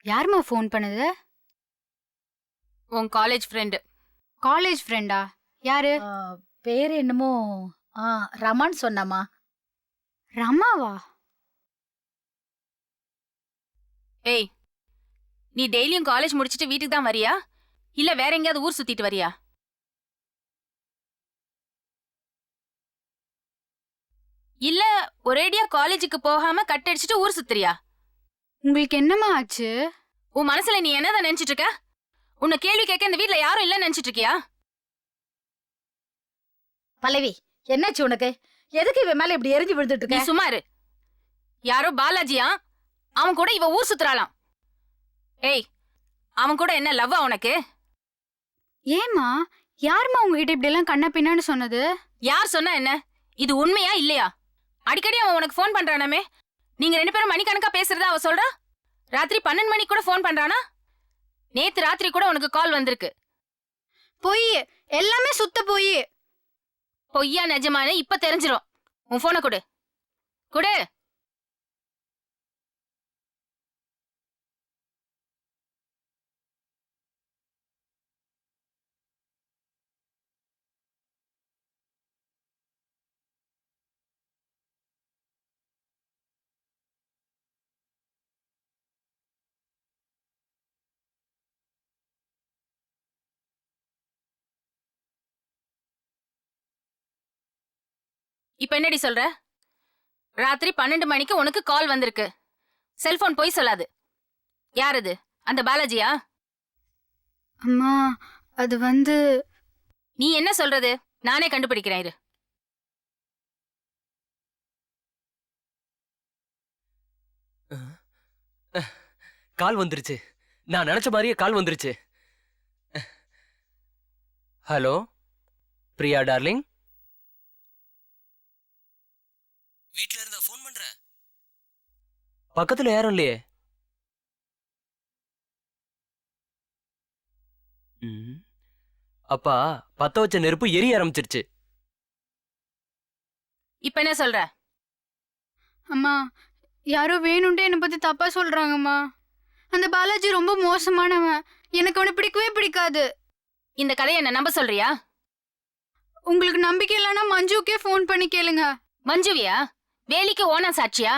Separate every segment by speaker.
Speaker 1: யாரும்மா ஃபோன் பண்ணுது?
Speaker 2: உன் காலேஜ் ஃப்ரெண்டு.
Speaker 1: காலேஜ் ஃப்ரெண்டா? யாரு?
Speaker 3: பேர் என்னமோ ரமான்னு சொன்னாமா.
Speaker 1: ரமாவா?
Speaker 2: ஏய், நீ டெய்லியும் காலேஜ் முடிச்சிட்டு வீட்டுக்கு தான் வரியா இல்ல வேற எங்கேயாவது ஊர் சுத்திட்டு வரியா? இல்ல ஒரேடியா காலேஜுக்கு போகாம கட் அடிச்சிட்டு ஊர் சுத்துறியா?
Speaker 1: உங்களுக்கு என்னம்மா ஆச்சு?
Speaker 2: உன் மனசுல நீ என்னதான் நினைச்சிட்டு இருக்க? உன்னை கேள்வி கேட்க இந்த வீட்ல யாரும் இல்லன்னு நினைச்சிட்டு இருக்கியா?
Speaker 3: பல்லவி, என்னாச்சு உனக்கு? எதுக்கு இவன் மேல இப்படி எரிஞ்சு விழுந்துட்டு
Speaker 2: நீ
Speaker 3: இருக்க?
Speaker 2: சும்மா இரு. யாரோ பாலாஜியா, அவன் கூட இவ ஊர் சுத்துறாளாம். ஏய், அவன் கூட என்ன லவ்வா உனக்கு?
Speaker 1: ஏம்மா, யாரும்மா உங்ககிட்ட இப்படி எல்லாம் கண்ணா பின்னான்னு சொன்னது?
Speaker 2: யார் சொன்னா என்ன? இது உண்மையா இல்லையா? அடிக்கடி அவன் உனக்கு ஃபோன் பண்றானாமே, நீங்க 2 பேரும் மணிக்கணக்கா பேசுறதா அவ சொல்றா. ராத்திரி 12 மணிக்கு கூட ஃபோன் பண்றானா? நேத்து ராத்திரி கூட உனக்கு கால் வந்திருக்கு.
Speaker 1: பொய், எல்லாமே சுத்த பொய்.
Speaker 2: பொய்யா நிஜமானு இப்ப தெரிஞ்சிரும். உன் போனை கொடு. கொடு. இப்ப என்னடி சொல்ற? ராத்திரி 12 மணிக்கு உனக்கு கால் வந்திருக்கு. செல்போன் பொய் சொல்லாது. யாரது? அந்த பாலாஜியா?
Speaker 1: அம்மா, அது வந்து...
Speaker 2: நீ என்ன சொல்றது? நானே கண்டுபிடிக்கிறேன் இரு.
Speaker 4: கால் வந்துருச்சு. நான் நினைச்ச மாதிரியே கால் வந்துருச்சு. Hello Priya darling. வீட்ல இருந்தா ஃபோன் பண்ற? பக்கத்துல யாரும் இல்லையே. அப்பா, பத்த வச்ச நெருப்பு எரிய ஆரம்பிச்சிருச்சு.
Speaker 2: இப்ப என்ன சொல்ற?
Speaker 1: அம்மா, யாரோ வேணும்ட்டே என்னை பத்தி தப்பா சொல்றாங்கம்மா. அந்த பாலாஜி ரொம்ப மோசமானவன். எனக்கு அவனை பிடிக்கவே பிடிக்காது.
Speaker 2: இந்த கதையை என்ன நம்ப சொல்றியா?
Speaker 1: உங்களுக்கு நம்பிக்கை இல்லைன்னா மஞ்சுக்கே ஃபோன் பண்ணி கேளுங்க.
Speaker 2: மஞ்சுவியா? வேலிக்கு ஓனா சாட்சியா?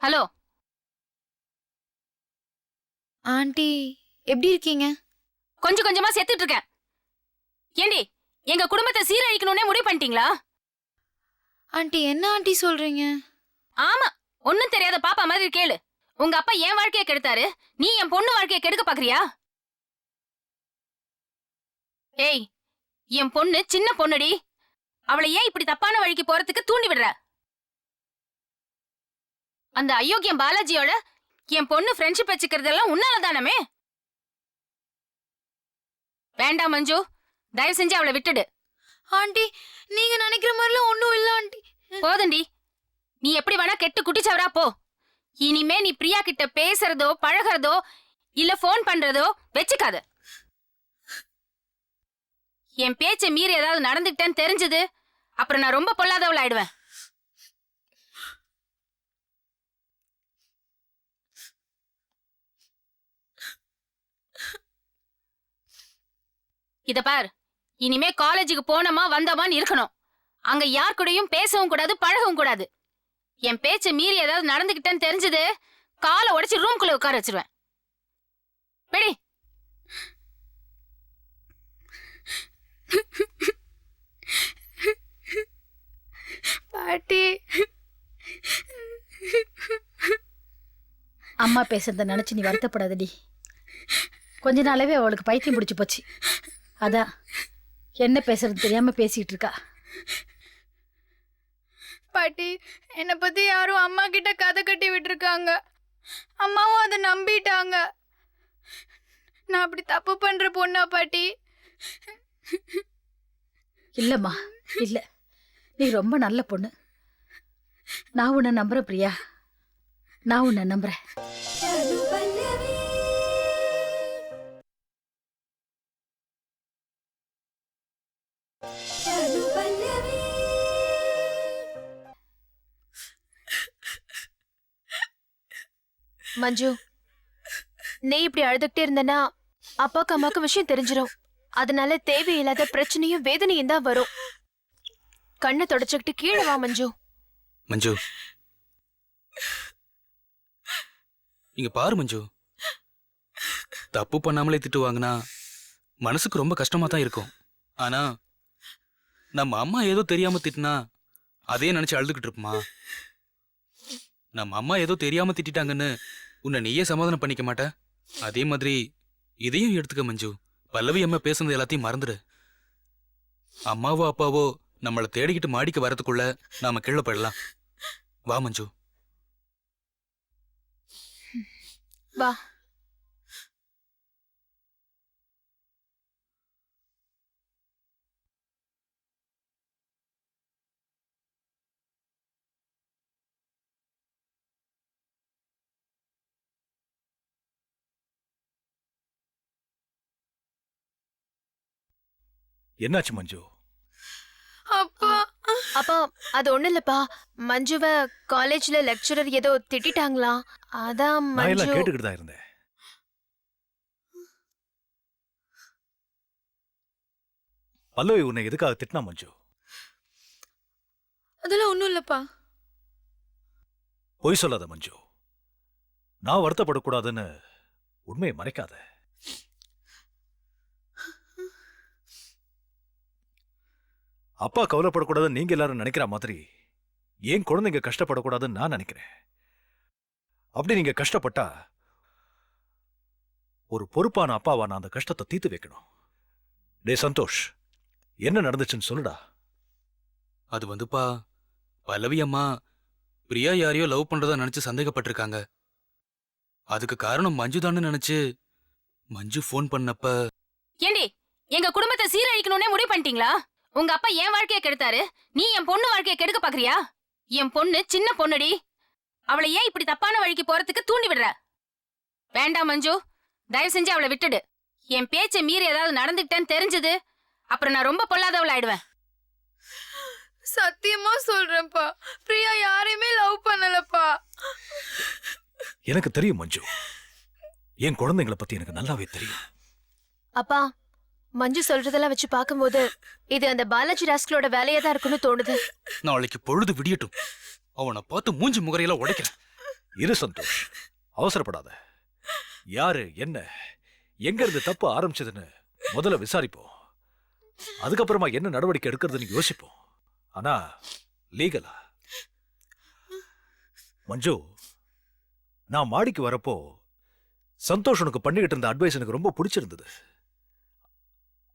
Speaker 2: ஹலோ
Speaker 5: ஆண்டி, எப்படி இருக்கீங்க?
Speaker 2: கொஞ்சம் கொஞ்சமா செத்துட்டு இருக்கேன். ஏண்டி, எங்க குடும்பத்தை சீரழிக்கணும்னே முடிவு பண்ணிட்டீங்களா?
Speaker 5: ஆண்டி, என்ன ஆண்டி சொல்றீங்க?
Speaker 2: ஆமா, ஒண்ணும் தெரியாத பாப்பா மாதிரி கேளு. உங்க அப்பா என் வாழ்க்கையை கெடுத்தாரு, நீ என் பொண்ணு வாழ்க்கையை கெடுக்க பாக்குறியா? ஏய், என் பொண்ணு சின்ன பொண்ணுடி. அவளை ஏன் இப்படி தப்பான வழிக்கு போறதுக்கு தூண்டி விடுற? அந்த அயோக்கியம் பாலாஜியோட என் பொண்ணு ஃப்ரெண்ட்ஷிப் வச்சுக்கிறதெல்லாம் உன்னாலதானமே. வேண்டாம் மஞ்சு, தயவு செஞ்சு அவளை விட்டுடு.
Speaker 5: ஆண்டி, நீங்க நினைக்கிற மாதிரிலாம் ஒண்ணும் இல்ல ஆண்டி.
Speaker 2: போதண்டி, நீ எப்படி வேணா கெட்டு குட்டிச்சவரா போ. இனிமே நீ பிரியா கிட்ட பேசுறதோ பழகிறதோ இல்ல போன் பண்றதோ வச்சுக்காத. என் பேச்சை மீறி ஏதாவது நடந்துக்கிட்டேன்னு தெரிஞ்சது, அப்புறம் நான் ரொம்ப பொல்லாதவள் ஆயிடுவேன். இத பார், இனிமே காலேஜுக்கு போனோமா வந்தோமான்னு இருக்கணும். அங்க யார் கூடயும் பேசவும் கூடாது, பழகவும் கூடாது. என் பேச்சை மீறி ஏதாவது நடந்துக்கிட்டேன்னு தெரிஞ்சது, காலை உடைச்சு ரூம்குள்ள உட்கார வச்சிருவேன். பெடி.
Speaker 1: பாட்டி,
Speaker 3: அம்மா பேசுறத நினைச்சு நீ வருத்தப்படாதடி. கொஞ்ச நாளாவே அவளுக்கு பைத்தியம் பிடிச்சு போச்சு. அதான் என்ன பேசுறது தெரியாம பேசிட்டு இருக்கா.
Speaker 1: பாட்டி, என்னை பத்தி யாரும் அம்மா கிட்ட கதை கட்டி விட்டுருக்காங்க. அம்மாவும் அதை நம்பிட்டாங்க. நான் அப்படி தப்பு பண்ற பொண்ணா பாட்டி?
Speaker 3: இல்லம்மா, இல்ல, நீ ரொம்ப நல்ல பொண்ணு. நான் உன்னை நம்புறேன் பிரியா, நான் உன்னை நம்புறேன்.
Speaker 5: மஞ்சு, நீ இப்படி அழுதுகிட்டே இருந்தனா அப்பாக்கு அம்மாக்கு விஷயம் தெரிஞ்சிடும். அதனால தேவையில்லாத பிரச்சனையும் வேதனையும் தான் வரும். கண்ணை தொடச்சுக்கிட்டு கீழே வா மஞ்சு.
Speaker 6: மஞ்சு, இங்க பாரு மஞ்சு. தப்பு பண்ணாமலே திட்டு வாங்கினா மனசுக்கு ரொம்ப கஷ்டமா தான் இருக்கும். ஆனா நம்ம அம்மா ஏதோ தெரியாம திட்டினா அதே நினைச்சு அழுதுகிட்டு இருப்போமா? நம்ம அம்மா ஏதோ தெரியாம திட்டாங்கன்னு உன்னை நீயே சமாதானம் பண்ணிக்க மாட்ட? அதே மாதிரி இதையும் எடுத்துக்க மஞ்சு. பல்லவி அம்மா பேசுனது எல்லாத்தையும் மறந்துடு. அம்மாவோ அப்பாவோ நம்மளை தேடிக்கிட்டு மாடிக்கு வரதுக்குள்ள நாம கீழே போயிடலாம். வா மஞ்சு.
Speaker 5: வா.
Speaker 7: என்னாச்சு மஞ்சு?
Speaker 1: அப்பா
Speaker 5: அப்பா, அது ஒண்ணு இல்லப்பா. மஞ்சுவ காலேஜ்ல லெக்சரர் ஏதோ திட்டிட்டாங்களாம். அதான்
Speaker 7: நான் எல்லாம்
Speaker 5: மஞ்சு.
Speaker 7: கேட்டுக்கிட்டு தான் இருந்தேன். பல்லவி உன்னை எதுக்காக திட்டினா மஞ்சு?
Speaker 1: அதெல்லாம் ஒண்ணும் இல்லப்பா.
Speaker 7: பொய் சொல்லாத மஞ்சு. நான் வருத்தப்படக்கூடாதுன்னு உண்மையை மறைக்காத. அப்பா கவலைப்படக்கூடாதுன்னு நீங்க எல்லாரும் நினைக்கிற மாதிரி ஏன் குழந்தைங்க கஷ்டப்படக்கூடாதுன்னு நான் நினைக்கிறேன். அப்படி நீங்க கஷ்டப்பட்டா ஒரு பொறுப்பான அப்பாவா நான் அந்த கஷ்டத்தை தீர்த்து வைக்கணும். டே சந்தோஷ், என்ன நடந்துச்சுன்னு சொல்லுடா.
Speaker 6: அது வந்துப்பா, பல்லவி அம்மா பிரியா யாரையோ லவ் பண்றதா நினைச்சு சந்தேகப்பட்டிருக்காங்க. அதுக்கு காரணம் மஞ்சுதான்னு நினைச்சு மஞ்சு ஃபோன் பண்ணப்ப.
Speaker 2: ஏண்டி எங்க குடும்பத்தை சீரழிக்கணும்னே முடிவு பண்ணிட்டீங்களா? உங்க அப்பா என் வாழ்க்கைய கெடுத்தாரு, நீ என் பொண்ணு வாழ்க்கைய கெடுக்க பாக்குறியா? என் பொண்ணு சின்ன பொண்ணுடி. அவளை ஏன் இப்படி தப்பான வழிக்கு போறதுக்கு தூண்டி விடுற? வேண்டாம் மஞ்சு, தயவு செஞ்சு அவளை விட்டுடு. என் பேச்சை மீறி ஏதாவது நடந்துக்கிட்டேன்னு தெரிஞ்சது அப்புறம் நான் ரொம்ப பொல்லாதவள் ஆயிடுவேன்.
Speaker 1: சத்தியமா சொல்றேன்ப்பா, பிரியா யாரையுமே லவ் பண்ணலப்பா.
Speaker 7: எனக்கு தெரியும் மஞ்சு, என் குழந்தைங்களை பத்தி எனக்கு நல்லாவே தெரியும்.
Speaker 5: அப்பா, மஞ்சு சொல்றதெல்லாம் வச்சு பார்க்கும்போது இது அந்த பாலாஜி ராஸ்கலோட வேலையா தான் இருக்குன்னு தோணுது.
Speaker 6: நாளைக்கு பொழுது விடியட்டும், அவனை பார்த்து மூஞ்சி முகரையெல்லாம் உடைக்கிறேன்.
Speaker 7: இரு சந்தோஷ், அவசரப்படாத. யாரு என்ன எங்க இருந்து தப்பு ஆரம்பிச்சதுன்னு முதல்ல விசாரிப்போம். அதுக்கப்புறமா என்ன நடவடிக்கை எடுக்கிறதுன்னு யோசிப்போம். ஆனா லீகலா. மஞ்சு, நான் மாடிக்கு வரப்போ சந்தோஷ் உனக்கு பண்ணிக்கிட்டு இருந்த அட்வைஸ் எனக்கு ரொம்ப பிடிச்சிருந்தது.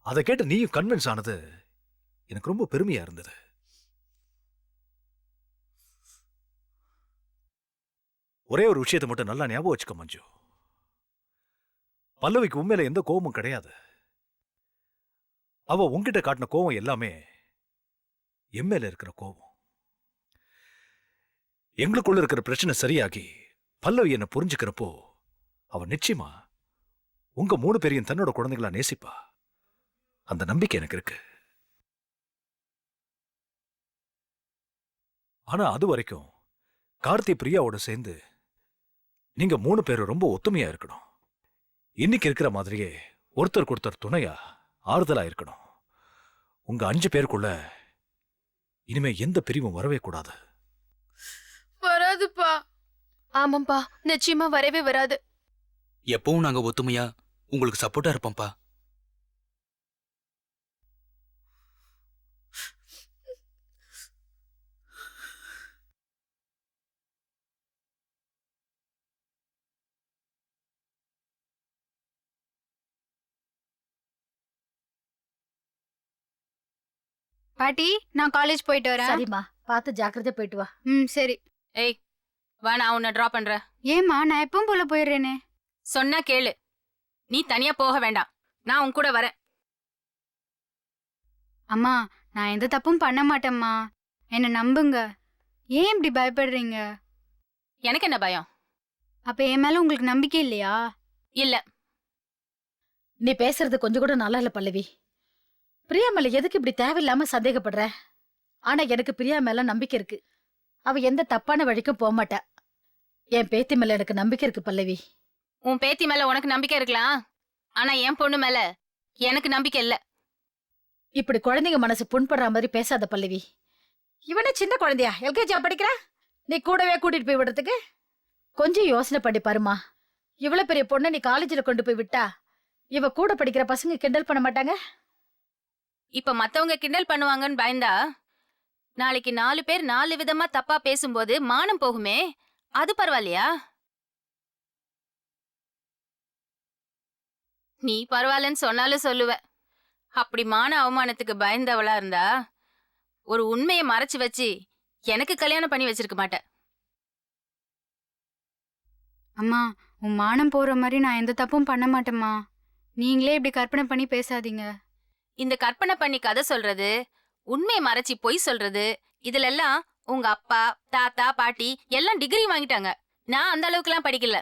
Speaker 7: அதை கேட்டு நீயும் கன்வின்ஸ் ஆனது எனக்கு ரொம்ப பெருமையா இருந்தது. ஒரே ஒரு விஷயத்தை மட்டும் நல்லா ஞாபகம் வச்சுக்க மஞ்சு. பல்லவிக்கு உண்மையில எந்த கோபமும் கிடையாது. அவ உன்கிட்ட காட்டின கோபம் எல்லாமே என் மேல இருக்கிற கோபம். எங்களுக்குள்ள இருக்கிற பிரச்சனை சரியாகி பல்லவி என்ன புரிஞ்சுக்கிறப்போ அவ நிச்சயமா உங்க 3 பேரையும் தன்னோட குழந்தைகளா நேசிப்பா. அந்த நம்பிக்கை எனக்கு இருக்கு. ஆனா அது வரைக்கும் கார்த்தி பிரியாவோட சேர்ந்து நீங்க 3 பேரும் ரொம்ப ஒத்துமையா இருக்கணும். இன்னைக்கு இருக்கிற மாதிரியே ஒருத்தருக்கு ஒருத்தர் துணையா ஆறுதலா இருக்கணும். உங்க 5 பேருக்குள்ள இனிமே எந்த பிரிவும் வரவே கூடாது.
Speaker 1: வராதுப்பா.
Speaker 5: ஆமாப்பா, நிச்சயமா வரவே வராது.
Speaker 6: எப்பவும் நாங்க ஒத்துமையா உங்களுக்கு சப்போர்ட்டா இருப்போம்ப்பா.
Speaker 1: பாட்டி, நான் காலேஜ் போயிட்டு வரேன்.
Speaker 3: சரிம்மா, பார்த்து ஜாக்கிரதை போயிட்டு வா.
Speaker 1: சரி.
Speaker 2: ஏய் வா, நான் உன்னை டிராப் பண்றேன்.
Speaker 1: ஏம்மா, நான் எப்பவும் போல போயிடுறேனே.
Speaker 2: சொன்னா கேளு, நீ தனியா போக வேண்டாம், நான் உன் கூட வரேன்.
Speaker 1: அம்மா, நான் எந்த தப்பும் பண்ண மாட்டேம்மா, என்ன நம்புங்க. ஏன் இப்படி பயப்படுறீங்க?
Speaker 2: எனக்கு என்ன பயம்?
Speaker 1: அப்ப என் மேல உங்களுக்கு நம்பிக்கை இல்லையா?
Speaker 2: இல்ல.
Speaker 3: நீ பேசுறது கொஞ்சம் கூட நல்லா இல்ல பல்லவி. பிரியா மேல எதுக்கு இப்படி தேவையில்லாம சந்தேகப்படுற? ஆனா எனக்கு பிரியா மேல நம்பிக்கை இருக்கு. அவ எந்த தப்பான வழிக்கும் போக மாட்டா. என் பேத்தி மேல எனக்கு நம்பிக்கை இருக்கு பல்லவி.
Speaker 2: உன் பேத்தி மேல உனக்கு நம்பிக்கை இருக்கலாம், ஆனா என் பொண்ணு மேல எனக்கு நம்பிக்கை இல்ல.
Speaker 3: இப்படி குழந்தைங்க மனசு புண்படுற மாதிரி பேசாத பல்லவி. இவனே சின்ன குழந்தையா, எல்கேஜியா படிக்கிறா? நீ கூடவே கூட்டிட்டு போய் விடுறதுக்கு கொஞ்சம் யோசனை பண்ணி பாருமா. இவ்வளவு பெரிய பொண்ணை நீ காலேஜ்ல கொண்டு போய் விட்டா இவ கூட படிக்கிற பசங்க கிண்டல் பண்ண மாட்டாங்க?
Speaker 2: இப்ப மத்தவங்க கிண்டல் பண்ணுவாங்கன்னு பயந்தா நாளைக்கு 4 பேர் 4 விதமா தப்பா பேசும்போது மானம் போகுமே, அது பரவாயில்லையா? நீ பரவாயில்லன்னு சொன்னாலும் சொல்லுவ. அப்படி மான அவமானத்துக்கு பயந்தவளா இருந்தா ஒரு உண்மையை மறைச்சு வச்சு எனக்கு கல்யாணம் பண்ணி வச்சிருக்க மாட்டேன்.
Speaker 1: அம்மா, உன் மானம் போற மாதிரி நான் எந்த தப்பும் பண்ண மாட்டேம்மா. நீங்களே இப்படி கற்பனை பண்ணி பேசாதீங்க.
Speaker 2: இந்த கற்பனை பண்ணி கதை சொல்றது, உண்மையை மறைச்சி பொய் சொல்றது, இதுல எல்லாம் உங்க அப்பா தாத்தா பாட்டி எல்லாம் டிகிரி வாங்கிட்டாங்க. நான் அந்த அளவுக்குலாம் படிக்கல.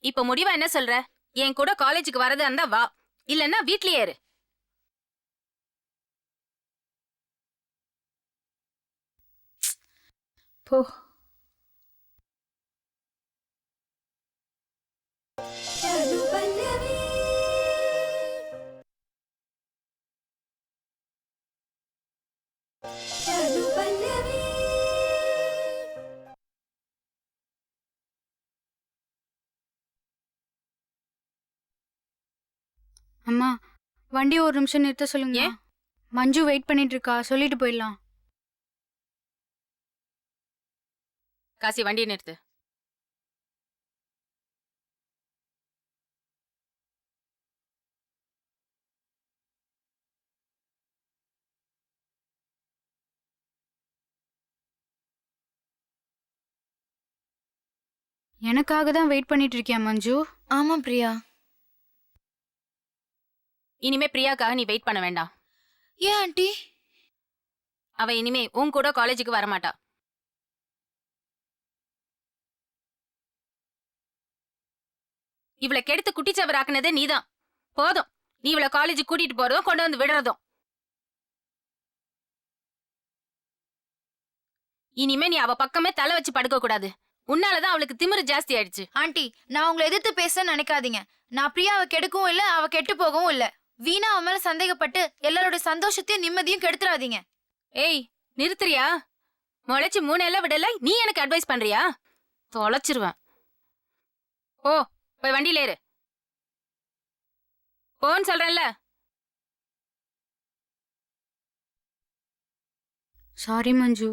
Speaker 2: இப்ப முடிவா என்ன சொல்ற? என் கூட காலேஜுக்கு வரதா இருந்தா வா, இல்லன்னா வீட்லயே இரு.
Speaker 3: போ.
Speaker 1: அம்மா, வண்டி ஒரு நிமிஷம் நிறுத்த சொல்லுங்க.
Speaker 2: ஏன்?
Speaker 1: மஞ்சு வெயிட் பண்ணிட்டு இருக்கா, சொல்லிட்டு போயிடலாம்.
Speaker 2: காசி, வண்டியை நிறுத்து.
Speaker 1: எனக்காக தான் வெயிட் பண்ணிட்டு இருக்கியா மஞ்சு?
Speaker 5: ஆமா பிரியா.
Speaker 2: இனிமே பிரியாக்காக நீ வெயிட் பண்ண வேண்டாம்.
Speaker 5: ஏன் ஆண்டி?
Speaker 2: அவ இனிமே உன் கூட காலேஜுக்கு வரமாட்டா. இவளை கெடுத்து குட்டிச்சவராக்குனதே நீதான். போதும், நீ இவளை காலேஜுக்கு கூட்டிட்டு போறதும் கொண்டு வந்து விடுறதும். இனிமே நீ அவ பக்கமே தலை வச்சு படுக்க கூடாது. உன்னாலதான் அவளுக்கு திமிரு ஜாஸ்தி ஆயிடுச்சு.
Speaker 5: ஆண்டி, நான் உங்களை எதிர்த்து பேச நினைக்காதீங்க. நான் பிரியாவை கெடுக்கவும் இல்ல, அவ கெட்டு போகவும் இல்ல. வீணா அவ மேல சந்தேகப்பட்டு எல்லாரோட சந்தோஷத்தையும் நிம்மதியும் கெடுத்துறாதீங்க.
Speaker 2: ஏய், நிறுத்துறியா? முளைச்சு 3 எல்லாம் விடல, நீ எனக்கு அட்வைஸ் பண்றியா? தொலைச்சிருவேன். ஓ, போய் வண்டியில ஏறு. போன்னு சொல்றேன்ல.
Speaker 1: சாரி மஞ்சு.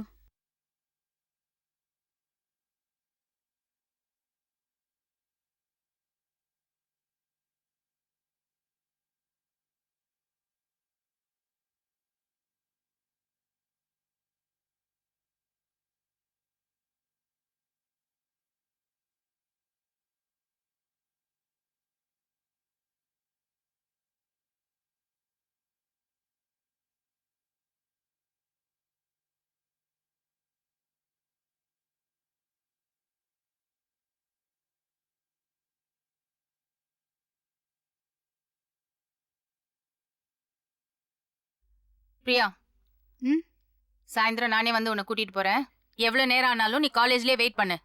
Speaker 2: பிரியா,
Speaker 1: ம்?
Speaker 2: சாயந்தரம் நானே வந்து உன்னை கூட்டிட்டு போறேன். எவ்வளவு நேரம் ஆனாலும் நீ காலேஜ்லயே வெயிட் பண்ணு.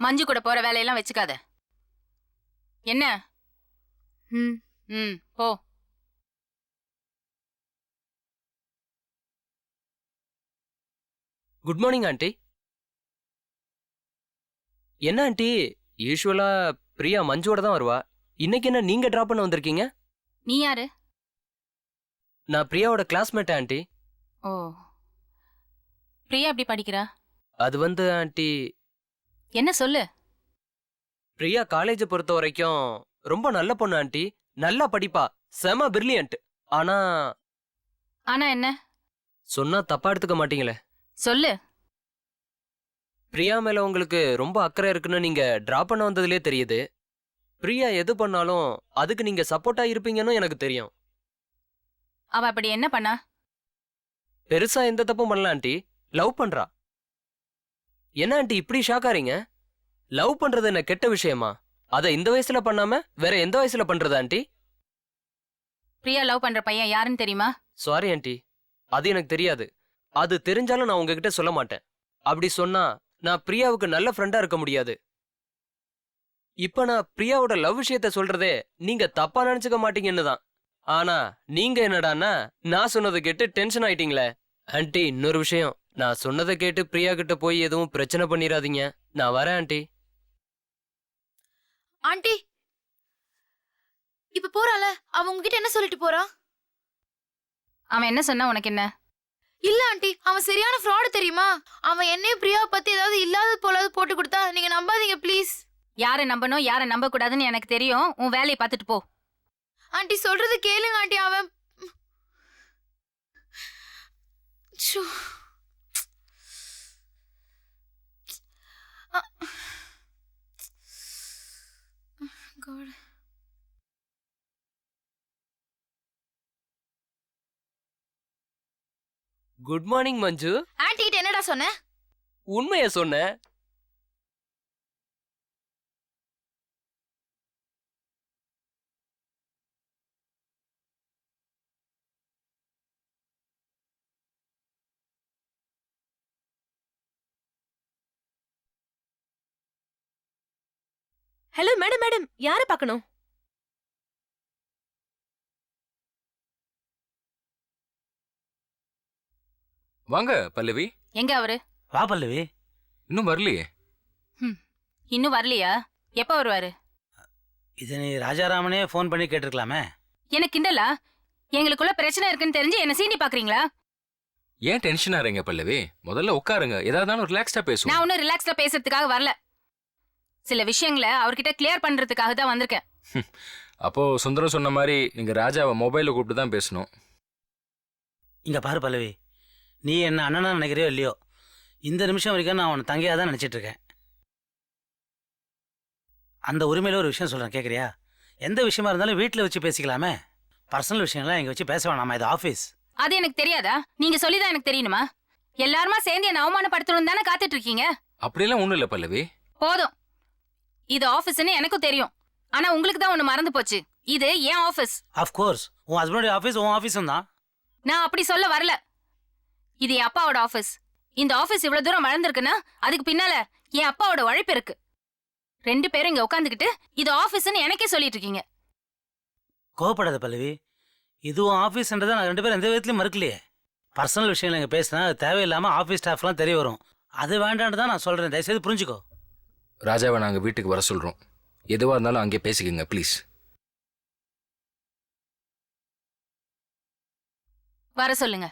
Speaker 2: மஞ்சு கூட போற வேலையெல்லாம் வச்சுக்காத. என்ன?
Speaker 1: ம்.
Speaker 2: ம், போ.
Speaker 4: Good morning aunty. என்ன ஆண்டி, யூஸ்வலா பிரியா மஞ்சுவோட தான் வருவா. இன்னைக்கு என்ன நீங்க டிராப் பண்ண வந்திருக்கீங்க?
Speaker 2: நீ யாரு?
Speaker 4: நான் பிரியாவோட கிளாஸ்மேட் ஆண்டி.
Speaker 2: ஓ, பிரியா எப்படி படிக்கிறா?
Speaker 4: அது வந்து ஆண்டி,
Speaker 2: என்ன சொல்லு.
Speaker 4: பிரியா காலேஜை பொறுத்த வரைக்கும் ரொம்ப நல்ல பொண்ணு ஆண்டி. நல்லா படிப்பா, செம பிரில்லியன்ட். ஆனா
Speaker 2: ஆனா என்ன?
Speaker 4: சொன்னா தப்பா எடுத்துக்க மாட்டீங்களே.
Speaker 2: சொல்லு.
Speaker 4: பிரியா மேல உங்களுக்கு ரொம்ப அக்கறை இருக்குன்னு நீங்க டிராப் பண்ண வந்ததுலயே தெரியுது. பிரியா எது பண்ணாலும் அதுக்கு நீங்க சப்போர்ட்டா இருப்பீங்கன்னு எனக்கு தெரியும்.
Speaker 2: அவ அப்படி என்ன பண்ணா?
Speaker 4: பெருசா எந்த தப்பும் பண்ணல ஆண்டி. லவ் பண்றா. என்ன ஆண்டி இப்படி ஷாக்காரீங்க? லவ் பண்றது என்ன கெட்ட விஷயமா? அதை இந்த வயசுல பண்ணாம வேற எந்த வயசுல பண்றது ஆண்டி?
Speaker 2: பிரியா லவ் பண்ற பையன் யாருன்னு தெரியுமா?
Speaker 4: சாரி ஆண்டி, அது எனக்கு தெரியாது. அது தெரிஞ்சாலும் நான் உங்ககிட்ட சொல்ல மாட்டேன். அப்படி சொன்னா நான் பிரியாவுக்கு நல்ல ஃப்ரெண்டா இருக்க முடியாது. இப்ப நான் பிரியாவோட லவ் விஷயத்த சொல்றதே நீங்க தப்பா நினைச்சுக்க மாட்டீங்கன்னு தான். ஆனா நீங்க என்னடான்னா நான் சொன்னதை கேட்டு டென்ஷன் ஆயிட்டீங்களே. ஆண்டி, இன்னொரு விஷயம், நான் சொன்னதை கேட்டு பிரியா கிட்ட போய் எதுவும் பிரச்சனை பண்ணிடாதீங்க. நான் வரேன் ஆண்டி.
Speaker 5: ஆண்டி இப்ப போறால, அவ உங்ககிட்ட என்ன சொல்லிட்டு போறா?
Speaker 2: அவன் என்ன சொன்னா உனக்கு என்ன?
Speaker 5: இல்ல ஆண்டி, அவன் சரியான ஃப்ராடு தெரியுமா? அவன் என்னையும் பிரியாவை பத்தி ஏதாவது இல்லாதது போலாவது போட்டு கொடுத்தா நீங்க நம்பாதீங்க ப்ளீஸ்.
Speaker 2: யாரை நம்பணும் யாரை நம்ப கூடாதுன்னு எனக்கு தெரியும். உன் வேலையை பார்த்துட்டு போ.
Speaker 5: ஆண்டி சொல்றது கேளுங்க ஆண்டி. அவன் ச்சோ. God.
Speaker 4: குட் மார்னிங் மஞ்சு.
Speaker 5: ஆண்டி கிட்ட என்னடா சொன்ன?
Speaker 4: உண்மைய சொன்னேன்.
Speaker 5: ஹலோ மேடம், மேடம் யார பார்க்கணும்?
Speaker 8: வாங்க பல்லவி.
Speaker 2: எங்க அவரு?
Speaker 9: வா பல்லவி.
Speaker 8: இன்னும் வரலையே.
Speaker 2: இன்னும் வரலையா? எப்ப வருவாரு?
Speaker 9: இது நீ ராஜாராமனே ஃபோன் பண்ணி கேட்டிருக்கலாமே.
Speaker 2: எனக்கு கிண்டலா? எங்களுக்குள்ள பிரச்சனை இருக்குன்னு தெரிஞ்சு என்ன சீண்டி பாக்குறீங்களா?
Speaker 8: ஏன் டென்ஷன் ஆறீங்க பல்லவி? முதல்ல உட்காருங்க, ஏதாவது ரிலாக்ஸ்டா
Speaker 2: நான்
Speaker 8: பேசுவோம்.
Speaker 2: ஒன்னும் ரிலாக்ஸ்டா பேசுறதுக்காக வரல. சில விஷயங்களை அவர்கிட்ட கிளியர் பண்றதுக்காக தான் வந்திருக்கேன்.
Speaker 8: அப்போ சுந்தரம் சொன்ன மாதிரி நீங்க ராஜாவை மொபைல்ல கூப்பிட்டு தான் பேசணும்.
Speaker 9: இங்க பாரு பல்லவி, நீ என்ன அண்ணனா நினைக்கிறியோ இல்லையோ, இந்த நிமிஷம் வரைக்கும் நான் உன்னை தங்கையாக தான் நினச்சிட்டு இருக்கேன். அந்த உரிமையில ஒரு விஷயம் சொல்கிறேன், கேட்குறியா? எந்த விஷயமா இருந்தாலும் வீட்டில் வச்சு பேசிக்கலாமே. பர்சனல் விஷயம்லாம் இங்கே வச்சு பேச வேணாமா, இது ஆஃபீஸ்.
Speaker 2: அது எனக்கு தெரியாதா? நீங்க சொல்லிதான் எனக்கு தெரியணுமா? எல்லாருமா சேர்ந்து என்ன அவமானப்படுத்தணும் தானே காத்துட்டு இருக்கீங்க?
Speaker 8: அப்படியெல்லாம் ஒண்ணும் இல்ல பல்லவி.
Speaker 2: போதும். இது ஆபீஸ்னு எனக்கும் தெரியும். ஆனா உங்களுக்கு தான் ஒண்ணு மறந்து போச்சு. இது ஏன் ஆபீஸ்.
Speaker 9: ஆஃப்கோர்ஸ் உன் ஹஸ்பண்டோட ஆஃபீஸ் உன் ஆஃபீஸும் தான்.
Speaker 2: நான் அப்படி சொல்ல வரல. இது என் அப்பாவோட ஆபீஸ். இந்த ஆபீஸ் இவ்வளவு தூரம் வளர்ந்துருக்குன்னா அதுக்கு பின்னால என் அப்பாவோட உழைப்பு இருக்கு. 2 பேரும் இங்க உட்காந்துக்கிட்டு இது ஆபீஸ்னு எனக்கே சொல்லிட்டு இருக்கீங்க.
Speaker 9: கோவப்படாத பல்லவி, இதுவும் ஆஃபீஸ்ன்றதை நான் 2 பேரும் எந்த விதத்துலையும் மறுக்கலையே. பர்சனல் விஷயங்கள் இங்கே பேசினா அது தேவையில்லாமல் ஆஃபீஸ் ஸ்டாஃப்லாம் தெரிய வரும். அது வேண்டான்னு தான் நான் சொல்கிறேன், தயவுசெய்து புரிஞ்சுக்கோ.
Speaker 8: ராஜாவை நாங்க வீட்டுக்கு வர சொல்றோம். எதுவா இருந்தாலும் அங்கே பேசிக்கங்க ப்ளீஸ்.
Speaker 2: வர சொல்லுங்க.